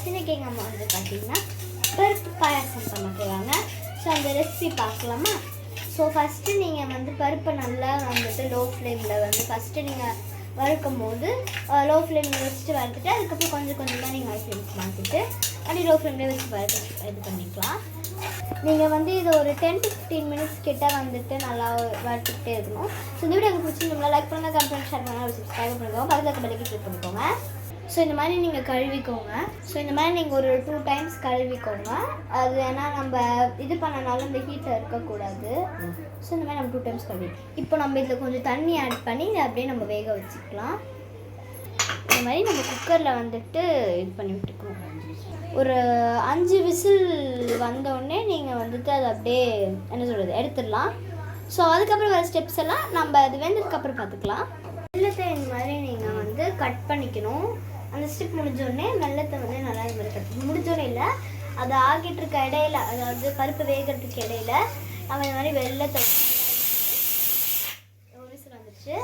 இன்றைக்கி எங்கள் அம்மா வந்து பார்த்திங்கன்னா பருப்பு பாயாசம் பண்ண போகிறாங்க. ஸோ அந்த ரெசிபி பார்க்கலாமா? ஸோ ஃபஸ்ட்டு நீங்கள் வந்து பருப்பை நல்லா வந்துட்டு லோ ஃப்ளேமில் வந்து ஃபஸ்ட்டு நீங்கள் வறுக்கும் போது லோ ஃப்ளேமில் வச்சுட்டு வறுத்துட்டு அதுக்கப்புறம் கொஞ்சம் கொஞ்சமாக நீங்கள் ஹை ஃப்ளேம்க்கு மாற்றிட்டு அப்படி லோ ஃப்ளேம்லேயே வச்சு வறுத்து இது பண்ணிக்கலாம். நீங்கள் வந்து இது ஒரு 10 to 15 மினிட்ஸ் கிட்ட வந்துட்டு நல்லா வறுத்துக்கிட்டே இருக்கணும். ஸோ இந்த வீடியோ பிடிச்சிருந்தோம்னா லைக் பண்ணுங்கள், கமெண்ட் பண்ணி ஷேர் பண்ணுங்கள், சப்ஸ்கிரைப் பண்ணிக்கோங்க, பக்கத்தில் பெல்லைக்கு கிளிக் பண்ணிக்கோங்க. ஸோ இந்த மாதிரி நீங்கள் கழுவிக்கோங்க. ஸோ இந்த மாதிரி நீங்கள் ஒரு 2 டைம்ஸ் கழுவிக்கோங்க. அது ஏன்னா நம்ம இது பண்ணனாலும் இந்த ஹீட்டில் இருக்கக்கூடாது. ஸோ இந்த மாதிரி நம்ம 2 டைம்ஸ் கழுவி இப்போ நம்ம இதில் கொஞ்சம் தண்ணி ஆட் பண்ணி இதை அப்படியே நம்ம வேக வச்சுக்கலாம். இந்த மாதிரி நம்ம குக்கரில் வந்துட்டு இது பண்ணி விட்டுக்கணும். ஒரு 5 விசில் வந்தோடனே நீங்கள் வந்துட்டு அதை அப்படியே என்ன சொல்கிறது எடுத்துடலாம். ஸோ அதுக்கப்புறம் வர ஸ்டெப்ஸ் எல்லாம் நம்ம அது வெந்ததுக்கப்புறம் பார்த்துக்கலாம். வெள்ளத்தை இந்த மாதிரி நீங்கள் வந்து கட் பண்ணிக்கணும். அந்த ஸ்டெப் முடிஞ்சோடனே வெள்ளத்தை வந்து நல்லா இது மாதிரி கட் முடிஞ்சோடனே இல்லை, அது ஆகிட்டு இருக்க இடையில, அதாவது பருப்பு வேகிறதுக்கு இடையில நம்ம இந்த மாதிரி வெள்ளத்தை ஒரு விசில் வந்துடுச்சு.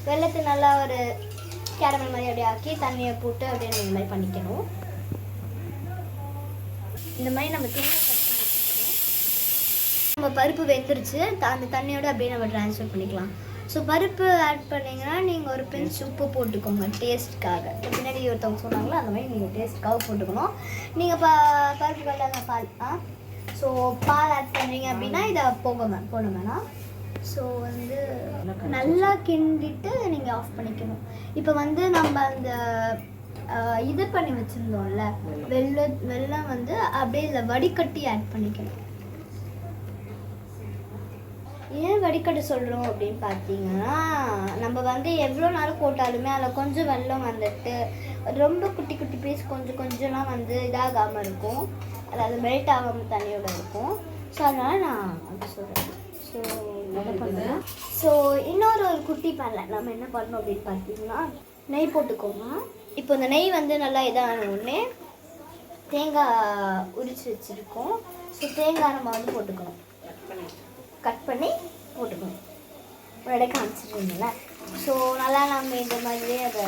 வெள்ளத்தை நல்லா ஒரு கேரமல் மாதிரி அப்படியே ஆக்கி தண்ணியை போட்டு அப்படியே நம்ம இந்த மாதிரி பண்ணிக்கணும். இந்த மாதிரி நம்ம தேங்காய் கட் பண்ணி வச்சுக்கணும். நம்ம பருப்பு வெந்துருச்சு, அந்த தண்ணியோடு அப்படியே நம்ம ட்ரான்ஸ்ஃபர் பண்ணிக்கலாம். ஸோ பருப்பு ஆட் பண்ணிங்கன்னா நீங்கள் ஒரு பிஞ்ச் உப்பு போட்டுக்கோங்க டேஸ்ட்டுக்காக. பின்னாடி ஒருத்தவங்க சொன்னாங்களோ அந்த மாதிரி நீங்கள் டேஸ்ட்டுக்காக போட்டுக்கணும். நீங்கள் பருப்பு வெள்ளாத பால் ஸோ பால் ஆட் பண்ணுறீங்க அப்படின்னா இதை போட வேணாம். ஸோ வந்து நல்லா கிண்டிட்டு நீங்கள் ஆஃப் பண்ணிக்கணும். இப்போ வந்து நம்ம அந்த இது பண்ணி வச்சுருந்தோம்ல வெல்லம் வந்து அப்படியே இதில் வடிகட்டி ஆட் பண்ணிக்கணும். ஏன் வடிகட்ட சொல்கிறோம் அப்படின்னு பார்த்தீங்கன்னா, நம்ம வந்து எவ்வளோ நாள் போட்டாலுமே அதில் கொஞ்சம் வெல்லம் வந்துட்டு ரொம்ப குட்டி குட்டி பீஸ் கொஞ்சம் கொஞ்சம்லாம் வந்து இதாகாமல் இருக்கும், அதாவது மெல்ட் ஆகாமல் தண்ணியோடு இருக்கும். ஸோ அதனால் நான் அப்படி சொல்கிறேன். ஸோ என்ன பண்ணுறேன், ஸோ இன்னொரு குட்டி பேனில் நம்ம என்ன பண்ணணும் அப்படின்னு பார்த்தீங்கன்னா நெய் போட்டுக்கோங்க. இப்போ இந்த நெய் வந்து நல்லா இதான உடனே தேங்காய் உரித்து வச்சுருக்கோம். ஸோ தேங்காய் நம்ம வந்து போட்டுக்கணும், கட் பண்ணி போட்டுக்கணும். ஒரு இடையே காமிச்சிருந்தீங்கள. ஸோ நல்லா நம்ம இந்த மாதிரியே அதை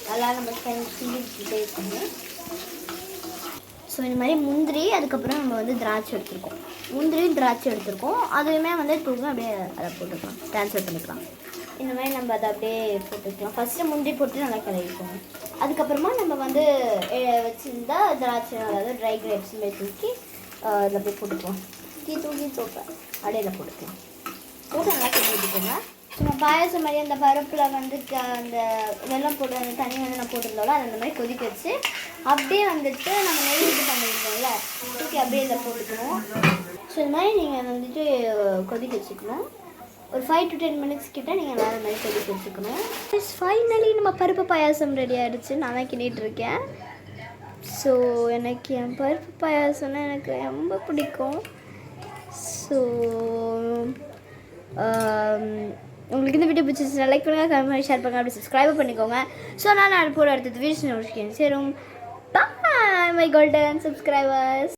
நல்லா நம்ம கிண்டிக்கிட்டே இருக்கணும். ஸோ இந்த மாதிரி முந்திரி, அதுக்கப்புறம் நம்ம வந்து திராட்சை எடுத்துருக்கோம், முந்திரியும் திராட்சை எடுத்துருக்கோம். அதுவுமே வந்து தூங்க அப்படியே அதை போட்டுக்கலாம், ட்ரான்ஸ்ஃபர் பண்ணிக்கலாம். இந்த மாதிரி நம்ம அதை அப்படியே போட்டுக்கலாம். ஃபஸ்ட்டு முந்திரி போட்டு நல்லா கலரிக்கணும். அதுக்கப்புறமா நம்ம வந்து வச்சுருந்தா திராட்சை, அதாவது ட்ரை கிரேப்ஸ் மாதிரி தூக்கி அதில் அப்படியே போட்டுக்கலாம். தூக்கி தோப்பை அடையில் போட்டுக்கலாம். போட்டு நல்லா கிண்டி விட்டுக்கோங்க. நம்ம பாயாசம் மாதிரி அந்த பருப்பில் வந்து அந்த வெல்லம் போட்டு அந்த தண்ணி வந்து நான் போட்டிருந்தோம்ல, அதை அந்த மாதிரி கொதிக்க வச்சு அப்படியே வந்துட்டு நம்ம நெய் இது பண்ணியிருந்தோம்ல தூக்கி அப்படியே இதில் போட்டுக்கணும். ஸோ இந்த மாதிரி நீங்கள் வந்துட்டு கொதிக்க வச்சுக்கணும். ஒரு 5 to 10 மினிட்ஸ் கிட்ட நீங்கள் வேறு மாதிரி கொதிக்க வச்சுக்கணும். ஃபைனலி நம்ம பருப்பு பாயாசம் ரெடி ஆகிடுச்சு. நான் தான் கிண்டிகிட்டு இருக்கேன். ஸோ எனக்கு என் பருப்பு பாயாசம்னா எனக்கு ரொம்ப பிடிக்கும். ஸோ உங்களுக்கு இந்த வீடியோ பிடிச்சிருச்சுன்னா லைக் பண்ணுங்கள், கமெண்ட் பண்ணி ஷேர் பண்ணுங்கள், அப்படி சப்ஸ்கிரைப் பண்ணிக்கோங்க. ஸோ நான் போட அடுத்தது வீடியோ நோட்டிஃபிகேஷன் சேரும். Bye my golden subscribers.